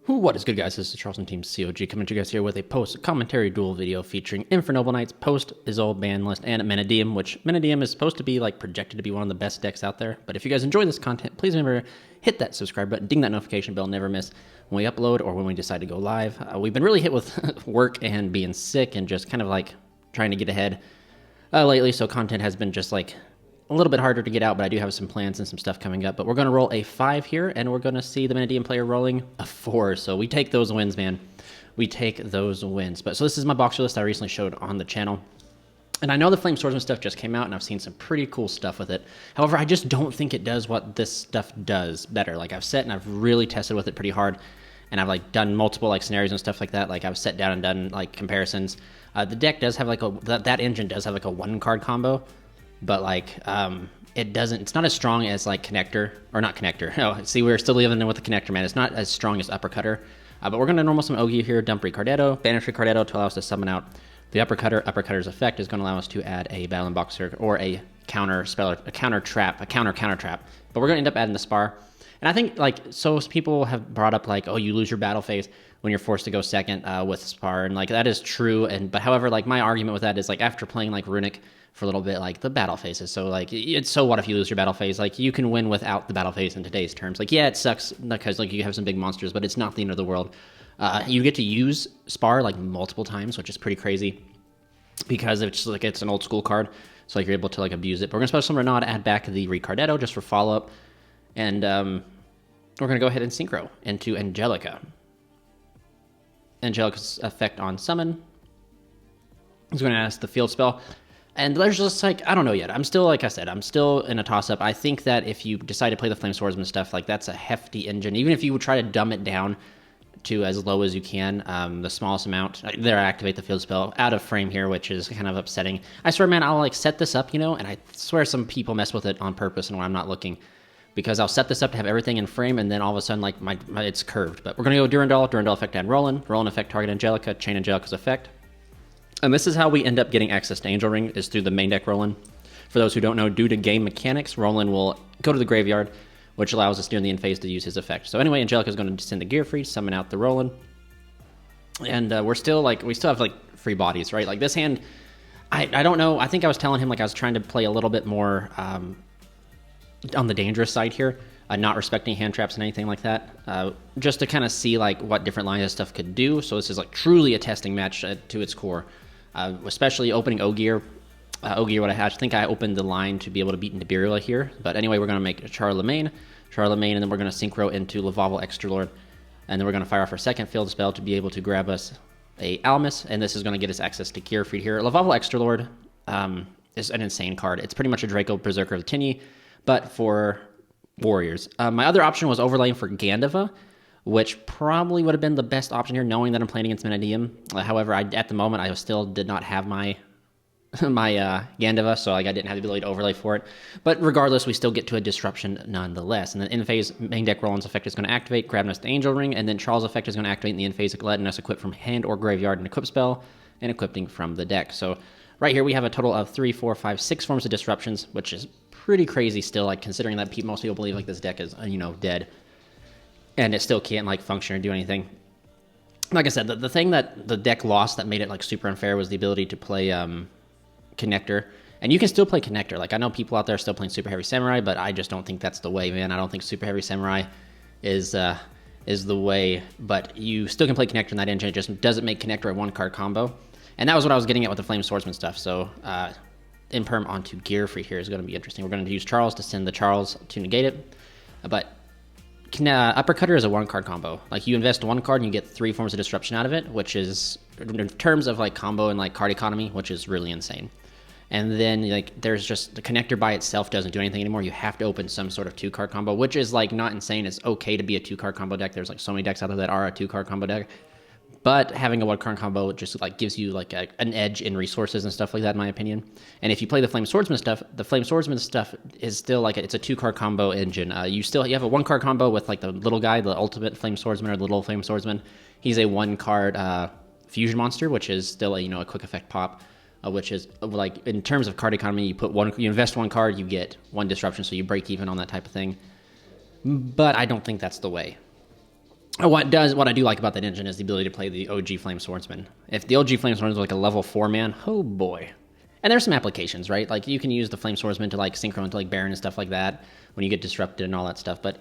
What is good, guys? This is Charleston Team COG coming to you guys here with a post-commentary duel video featuring Infernoble Knights, post-Isolde ban list, and Manadium, which Manadium is supposed to be projected to be one of the best decks out there. But if you guys enjoy this content, please remember hit that subscribe button, ding that notification bell, never miss when we upload or when we decide to go live. We've been really hit with work and being sick and just kind of trying to get ahead lately, so content has been just a little bit harder to get out, but I do have some plans and some stuff coming up. But we're going to roll a 5 here, and we're going to see the Manadium player rolling a 4. So we take those wins, man. We take those wins. So this is my boxer list I recently showed on the channel. And I know the Flame Swordsman stuff just came out, and I've seen some pretty cool stuff with it. However, I just don't think it does what this stuff does better. I've set and I've really tested with it pretty hard, and I've done multiple scenarios and stuff like that. I've sat down and done comparisons. The deck does have that engine does have a 1-card combo. But it doesn't, it's not as strong as Connector, or not Connector. Oh, see, we're still living in with the Connector, man. It's not as strong as Uppercutter. But we're going to normal some YuGiOh here, dump Ricardetto, banish Ricardetto to allow us to summon out the Uppercutter. Uppercutter's effect is going to allow us to add a Battle Boxer or a counter spell, a counter trap, a counter trap. But we're going to end up adding the Spar. And I think so people have brought up oh, you lose your battle phase when you're forced to go second with Spar, and that is true. But however, my argument with that is after playing Runic for a little bit, the battle phases. So it's so what if you lose your battle phase? You can win without the battle phase in today's terms. Yeah, it sucks because you have some big monsters, but it's not the end of the world. You get to use Spar multiple times, which is pretty crazy because it's it's an old school card. So you're able to abuse it. But we're gonna special summon Renaud to add back the Ricardetto just for follow up, and we're gonna go ahead and synchro into Angelica. Angelica's effect on summon is going to ask the field spell. And there's just I don't know yet. I'm still, like I said, I'm still in a toss-up. I think that if you decide to play the Flame Swordsman stuff, that's a hefty engine. Even if you would try to dumb it down to as low as you can, the smallest amount, there activate the field spell out of frame here, which is kind of upsetting. I swear, man, I'll set this up, and I swear some people mess with it on purpose and when I'm not looking. Because I'll set this up to have everything in frame, and then all of a sudden, it's curved. But we're going to go Durandal effect and Roland effect target Angelica, chain Angelica's effect. And this is how we end up getting access to Angel Ring, is through the main deck Roland. For those who don't know, due to game mechanics, Roland will go to the graveyard, which allows us during the end phase to use his effect. So anyway, Angelica is going to descend the Gearfried, summon out the Roland. And we're still, we still have, free bodies, right? This hand, I don't know. I think I was telling him, I was trying to play a little bit more on the dangerous side here, not respecting hand traps and anything like that, just to kind of see what different lines of stuff could do. So this is truly a testing match to its core, especially opening Ogier. Ogier, what I think I opened the line to be able to beat Nibiru here, but anyway, we're going to make Charlemagne, and then we're going to synchro into Lavalval Extralord, and then we're going to fire off our second field spell to be able to grab us a Almus, and this is going to get us access to Gearfried here. Lavalval Extralord is an insane card. It's pretty much a Draco Berserker of Tinny, but for warriors. My other option was overlaying for Gandava, which probably would have been the best option here, knowing that I'm playing against Manadium. However, at the moment, I still did not have my Gandava, so I didn't have the ability to overlay for it. But regardless, we still get to a disruption nonetheless. And then in phase, main deck Roland's effect is going to activate, grabbing us the Angel Ring, and then Charles' effect is going to activate in the end phase, letting us equip from hand or graveyard an equip spell, and equipping from the deck. So right here, we have a total of 3, 4, 5, 6 forms of disruptions, which is pretty crazy still, considering that most people believe this deck is, dead. And it still can't, function or do anything. Like I said, the thing that the deck lost that made it, super unfair was the ability to play Connector. And you can still play Connector. I know people out there are still playing Super Heavy Samurai, but I just don't think that's the way, man. I don't think Super Heavy Samurai is the way. But you still can play Connector in that engine. It just doesn't make Connector a 1-card combo. And that was what I was getting at with the Flame Swordsman stuff. So, Imperm onto Gearfried here is going to be interesting. We're going to use Charles to send the Charles to negate it. But Uppercutter is a 1-card combo. You invest 1 card and you get 3 forms of disruption out of it, which is, in terms of combo and card economy, which is really insane. And then there's just the Connector by itself doesn't do anything anymore. You have to open some sort of 2-card combo, which is not insane. It's okay to be a 2-card combo deck. There's so many decks out there that are a 2-card combo deck. But having a 1-card combo just gives you an edge in resources and stuff like that, in my opinion. And if you play the Flame Swordsman stuff, the Flame Swordsman stuff is still it's a 2-card combo engine. You have a 1-card combo with the little guy, the ultimate Flame Swordsman or the little Flame Swordsman. He's a 1-card fusion monster, which is still a quick effect pop, which is in terms of card economy, you invest 1 card, you get 1 disruption, so you break even on that type of thing. But I don't think that's the way. What I do like about that engine is the ability to play the OG Flame Swordsman. If the OG Flame Swordsman was like a level 4 man, oh boy. And there's some applications, right? Like you can use the Flame Swordsman to like synchro into like Baron and stuff like that when you get disrupted and all that stuff. But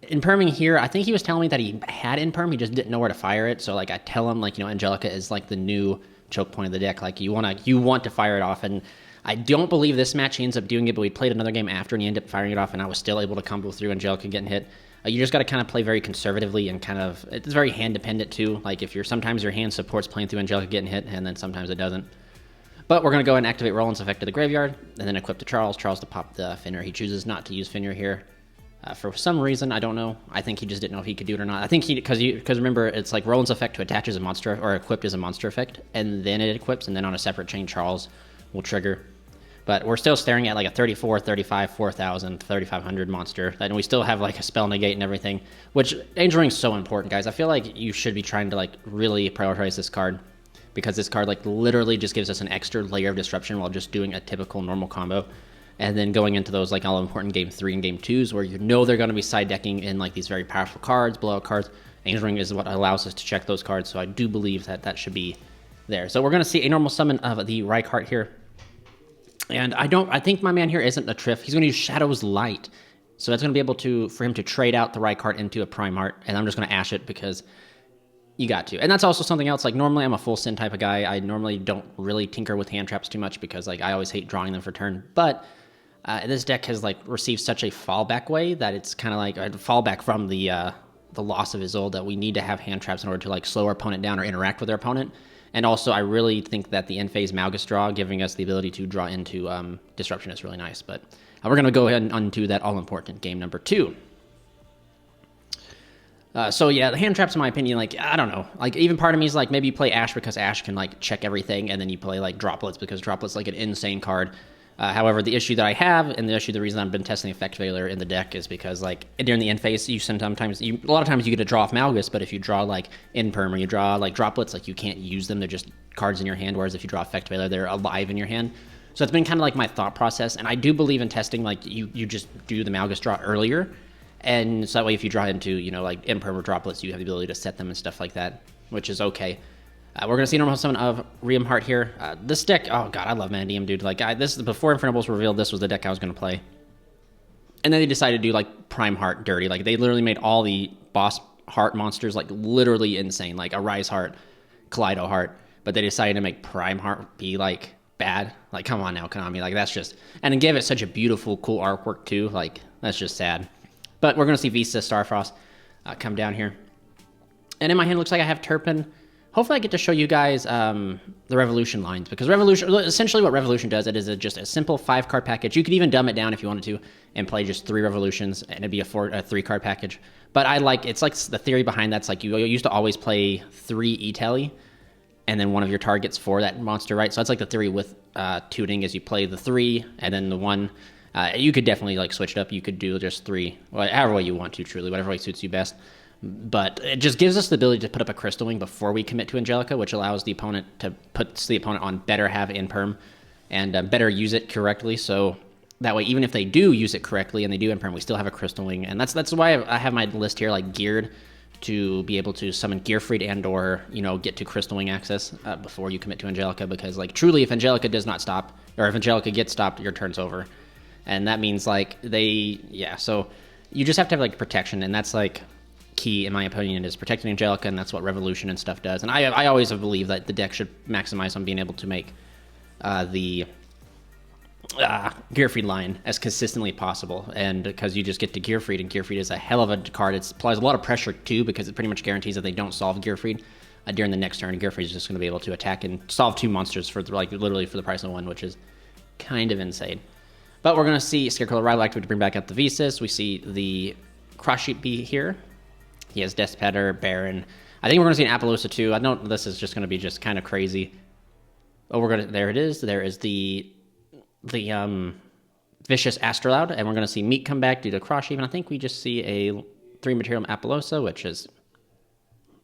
Imperming here, I think he was telling me that he had Imperm, he just didn't know where to fire it. So like I tell him like, you know, Angelica is like the new choke point of the deck. Like you want to fire it off. And I don't believe this match he ends up doing it, but we played another game after and he ended up firing it off and I was still able to combo through Angelica getting hit. You just got to kind of play very conservatively and kind of, it's very hand dependent too. Like if sometimes your hand supports playing through Angelica getting hit and then sometimes it doesn't. But we're going to go ahead and activate Roland's effect to the graveyard and then equip to Charles to pop the Fenrir. He chooses not to use Fenrir here. For some reason, I don't know. I think he just didn't know if he could do it or not. I think because remember, it's like Roland's effect to attach as a monster, or equipped as a monster effect, and then it equips, and then on a separate chain, Charles will trigger. But we're still staring at like a 34, 35, 4,000, 3,500 monster, and we still have like a spell negate and everything, which Angel Ring's so important, guys. I feel like you should be trying to like really prioritize this card, because this card like literally just gives us an extra layer of disruption while just doing a typical normal combo. And then going into those like all-important Game 3 and Game 2s where you know they're going to be side decking in like these very powerful cards, blowout cards. Angel Ring is what allows us to check those cards, so I do believe that that should be there. So we're going to see a normal summon of the Rykart here. And I think my man here isn't a Triff. He's going to use Shadow's Light. So that's going to be able for him to trade out the Rykart into a Prime Heart. And I'm just going to Ash it because you got to. And that's also something else. Like normally I'm a full Sin type of guy. I normally don't really tinker with hand traps too much because like I always hate drawing them for turn. But this deck has like received such a fallback way that it's kind of like a fallback from the loss of Isolde that we need to have hand traps in order to like slow our opponent down or interact with our opponent. And also I really think that the end phase Malgus draw, giving us the ability to draw into Disruption, is really nice. But we're going to go ahead and undo that all-important game number 2. So yeah, the hand traps, in my opinion, like, I don't know. Like, even part of me is like, maybe you play Ash because Ash can like check everything, and then you play like Droplets because Droplets like an insane card. However, the issue that I have, and the reason I've been testing Effect Failure in the deck is because, like, during the end phase, a lot of times you get to draw off Malgus, but if you draw, like, Imperm or you draw, like, Droplets, like, you can't use them. They're just cards in your hand, whereas if you draw Effect Failure, they're alive in your hand. So it's been kind of like my thought process, and I do believe in testing, like, you just do the Malgus draw earlier, and so that way if you draw into, you know, like, Imperm or Droplets, you have the ability to set them and stuff like that, which is okay. We're going to see normal summon of Riemhart here. This deck, oh god, I love Manadium, dude. Like, before Infernoble was revealed, this was the deck I was going to play. And then they decided to do, like, Prime Heart dirty. Like, they literally made all the boss heart monsters, like, literally insane. Like, a Rise Heart, Kaleido Heart. But they decided to make Prime Heart be, like, bad. Like, come on now, Konami. Like, that's just... And it gave it such a beautiful, cool artwork, too. Like, that's just sad. But we're going to see Vista Starfrost come down here. And in my hand, it looks like I have Turpin. Hopefully I get to show you guys the Revolution lines, because essentially what Revolution does, it is just a simple 5-card package. You could even dumb it down if you wanted to and play just 3 Revolutions, and it'd be a 3-card package. But it's like the theory behind that's like you used to always play 3 E-Tele, and then one of your targets for that monster, right? So that's like the theory with tuning, is you play the 3, and then the 1. You could definitely like switch it up. You could do just 3, however way you want to, truly, whatever way suits you best. But it just gives us the ability to put up a Crystal Wing before we commit to Angelica, which allows the opponent to puts the opponent on better have Imperm and better use it correctly. So that way, even if they do use it correctly and they do Imperm, we still have a Crystal Wing. And that's why I have my list here like geared to be able to summon Gearfried and or, you know, get to Crystal Wing access before you commit to Angelica. Because like truly, if Angelica does not stop, or if Angelica gets stopped, your turn's over. And that means like so you just have to have like protection, and that's like key, in my opinion, is protecting Angelica, and that's what Revolution and stuff does. And I always have believed that the deck should maximize on being able to make the Gearfried line as consistently possible, and because you just get to Gearfried, and Gearfried is a hell of a card. It applies a lot of pressure too, because it pretty much guarantees that they don't solve Gearfried during the next turn. Gearfried is just going to be able to attack and solve 2 monsters for like literally for the price of 1, which is kind of insane. But we're going to see Scarecrow Rival activate to bring back up the Visas. We see the Cross Sheep Bee here. He has Death Petter, Baron. I think we're going to see an Appaloosa too. I know this is just going to be just kind of crazy. Oh, there it is. There is the Vicious Astrolaud, and we're going to see Meat come back due to Cross Sheep, and I think we just see a 3-material Appaloosa, which is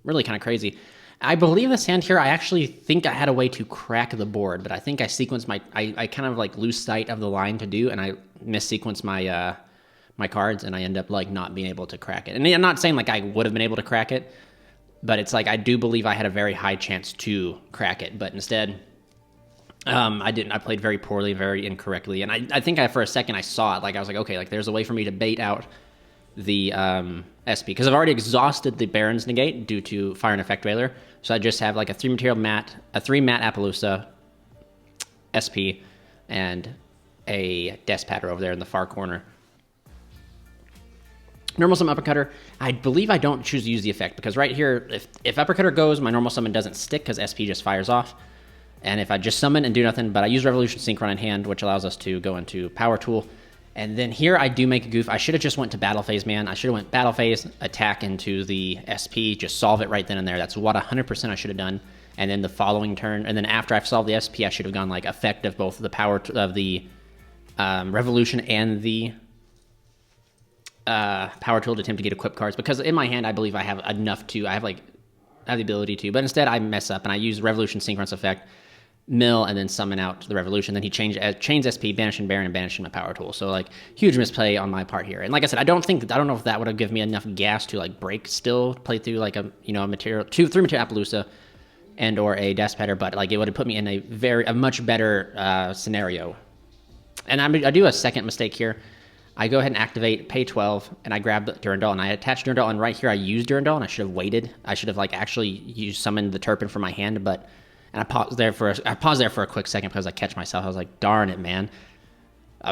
really kind of crazy. I believe this hand here, I actually think I had a way to crack the board, but I think I sequenced I kind of like lose sight of the line to do, and I missequenced my my cards, and I end up like not being able to crack it. And I'm not saying like I would have been able to crack it, but it's like I do believe I had a very high chance to crack it, but instead I didn't. I played very poorly, very incorrectly, and I think for a second I saw it. Like I was like, okay, like there's a way for me to bait out the SP, because I've already exhausted the Baron's Negate due to Fire and Effect Veiler, so I just have like a 3 matte Appaloosa SP and a Death Patter over there in the far corner. Normal Summon Uppercutter, I believe I don't choose to use the effect, because right here, if Uppercutter goes, my Normal Summon doesn't stick because SP just fires off. And if I just summon and do nothing, but I use Revolution Synchron in hand, which allows us to go into Power Tool. And then here I do make a goof. I should have just went to Battle Phase, man. I should have went Battle Phase, attack into the SP, just solve it right then and there. That's what 100% I should have done. And then the following turn, and then after I've solved the SP, I should have gone like effect of both the power of the Revolution and the Power Tool to attempt to get equipped cards, because in my hand I believe I have enough to, I have the ability to, but instead I mess up and I use Revolution Synchronous effect, mill, and then summon out the Revolution. Then he chains SP, banishing Baron, and banishing my Power Tool. So like huge misplay on my part here. And like I said, I don't know if that would have given me enough gas to like break still, play through like a three material Appaloosa and or a Death Patter, but like it would have put me in a much better scenario. And I do a second mistake here. I go ahead and activate, pay 12, and I grab the Durandal, and I attach Durandal, and right here I use Durandal, and I should have waited. I should have like actually summoned the Turpin from my hand, and I paused there for a quick second because I catch myself. I was like, darn it, man.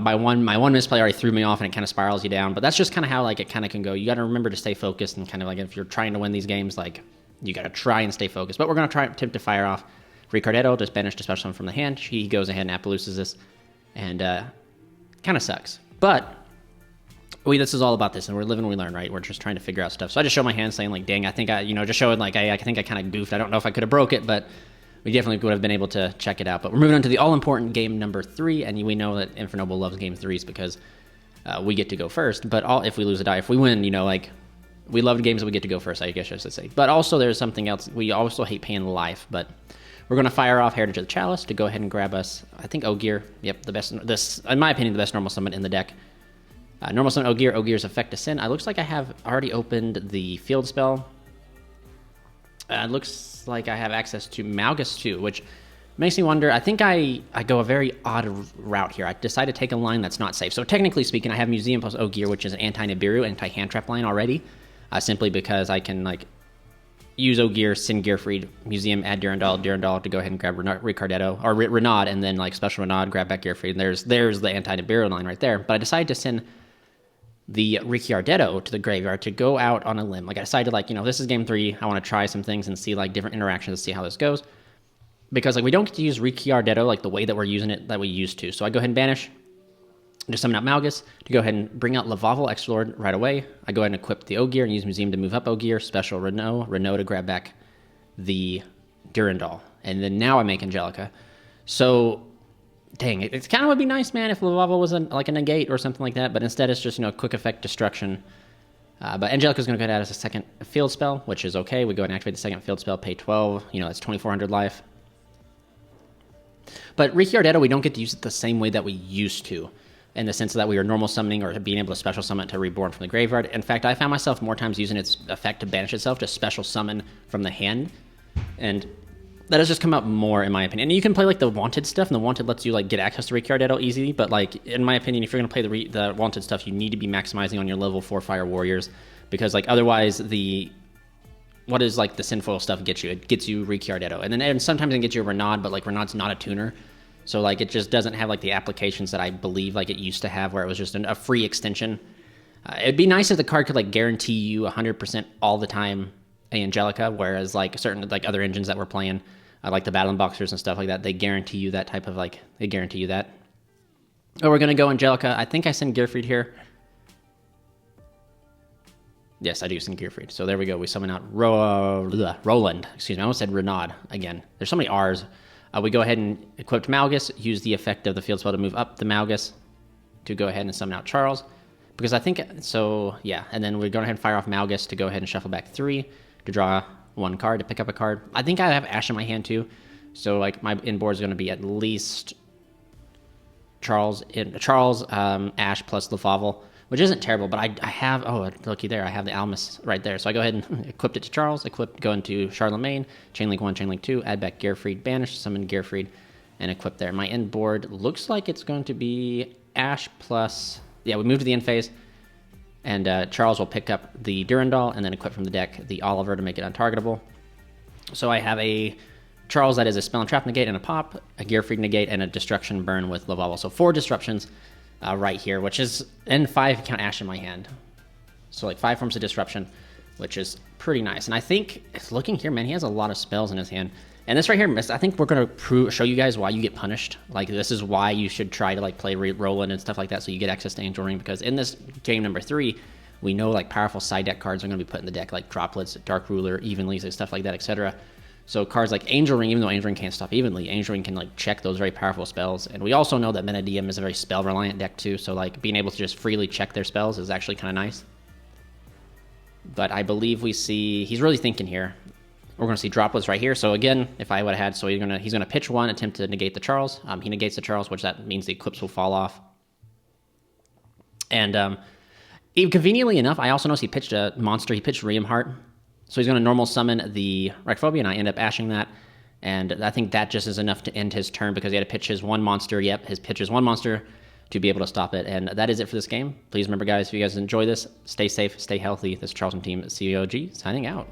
My one misplay already threw me off, and it kind of spirals you down. But that's just kind of how like it kind of can go. You got to remember to stay focused, and kind of like if you're trying to win these games, like you got to try and stay focused. But we're gonna attempt to fire off Ricardetto, just banish to special summon from the hand. He goes ahead and Appaloosas this, and kind of sucks. But this is all about this, and we're living, we learn, right? We're just trying to figure out stuff. So I just show my hand saying like, dang, I think just showing like I think I kind of goofed. I don't know if I could have broke it, but we definitely would have been able to check it out. But we're moving on to the all-important game number 3, and we know that Infernoble loves game 3s because we get to go first. But if we lose a die, if we win, like we love games that we get to go first, I guess I should say. But also there's something else. We also hate paying life, but we're going to fire off Heritage of the Chalice to go ahead and grab us, I think, Ogier. Yep, in my opinion, the best normal summon in the deck. Normal summon Ogier, Ogier's Effect Descent. It looks like I have already opened the field spell. It looks like I have access to Malgus too, which makes me wonder. I think I go a very odd route here. I decided to take a line that's not safe. So technically speaking, I have Museum plus Ogier, which is an anti-Nibiru, anti-hand trap line already, simply because I can like use Ogier, send Gearfried, Museum, add Durandal to go ahead and grab Ricardetto, or Renaud, and then like special Renaud, grab back Gearfried, and there's the anti-Nibiru line right there. But I decided to send the Ricardetto to the graveyard to go out on a limb. Like I decided, like, this is game 3. I want to try some things and see like different interactions to see how this goes. Because like we don't get to use Ricardetto like the way that we're using it that we used to. So I go ahead and banish, just summon out Malgus to go ahead and bring out Lavavel X-Lord right away. I go ahead and equip the Ogier and use Museum to move up Ogier, special Renaud to grab back the Durandal. And then now I make Angelica. So dang, it kind of would be nice, man, if Lavavel was like a negate or something like that, but instead it's just, quick effect destruction. But Angelica's going to go ahead and add us a second field spell, which is okay. We go ahead and activate the second field spell, pay 12, that's 2,400 life. But Ricardetto, we don't get to use it the same way that we used to, in the sense that we are normal summoning or being able to special summon it to Reborn from the graveyard. In fact, I found myself more times using its effect to banish itself to special summon from the hand, and that has just come up more, in my opinion. And you can play like the Wanted stuff, and the Wanted lets you like get access to Ricardetto easily. But like in my opinion, if you're gonna play the Wanted stuff, you need to be maximizing on your level 4 Fire Warriors, because like otherwise what is like the Sinfoil stuff gets you? It gets you Ricardetto, and sometimes it gets you a Renaud, but like Renaud's not a tuner, so like it just doesn't have like the applications that I believe like it used to have, where it was just a free extension. It'd be nice if the card could like guarantee you 100% all the time a Angelica, whereas like certain like other engines that we're playing, like the Battle Boxers and stuff like that, they guarantee you that type of like, they guarantee you that. Oh, we're going to go Angelica. I think I send Gearfried here. Yes, I do send Gearfried. So there we go. We summon out Roland. Excuse me, I almost said Renaud again. There's so many R's. We go ahead and equip Malgus, use the effect of the field spell to move up the Malgus to go ahead and summon out Charles. Because I think, so yeah, and then we're going ahead and fire off Malgus to go ahead and shuffle back 3 to draw 1 card, to pick up a card. I think I have Ash in my hand too, so like my inboard is going to be at least Charles, Ash plus Lavavel. which isn't terrible, but I have, oh, looky there, I have the Almas right there. So I go ahead and equipped it to Charles, go into Charlemagne, Chainlink 1, Chainlink 2, add back Gearfried, banish, summon Gearfried, and equip there. My end board looks like it's going to be Ash plus, yeah, we move to the end phase, and Charles will pick up the Durandal and then equip from the deck the Oliver to make it untargetable. So I have a Charles that is a Spell and Trap negate and a pop, a Gearfried negate, and a Destruction burn with Low So 4 disruptions right here, which is, and 5 count Ash in my hand. So like 5 forms of disruption, which is pretty nice. And I think, looking here, man, he has a lot of spells in his hand. And this right here, I think we're going to show you guys why you get punished. Like, this is why you should try to, like, play Roland and stuff like that so you get access to Angel Ring. Because in this game number 3, we know, like, powerful side deck cards are going to be put in the deck, like Droplets, Dark Ruler, Evenly, stuff like that, etc. So cards like Angel Ring, even though Angel Ring can't stop Evenly, Angel Ring can, like, check those very powerful spells. And we also know that Manadium is a very spell-reliant deck, too. So, like, being able to just freely check their spells is actually kind of nice. But I believe we see... He's really thinking here. We're going to see Droplets right here. So again, if I would have had, so he's going to pitch 1, attempt to negate the Charles. He negates the Charles, which that means the Eclipse will fall off. And conveniently enough, I also noticed he pitched a monster. He pitched Reamheart. So he's going to normal summon the Reichphobia, and I end up ashing that. And I think that just is enough to end his turn because he had to pitch his 1 monster. Yep, his pitch is 1 monster to be able to stop it. And that is it for this game. Please remember, guys, if you guys enjoy this, stay safe, stay healthy. This is Charles from Team COG signing out.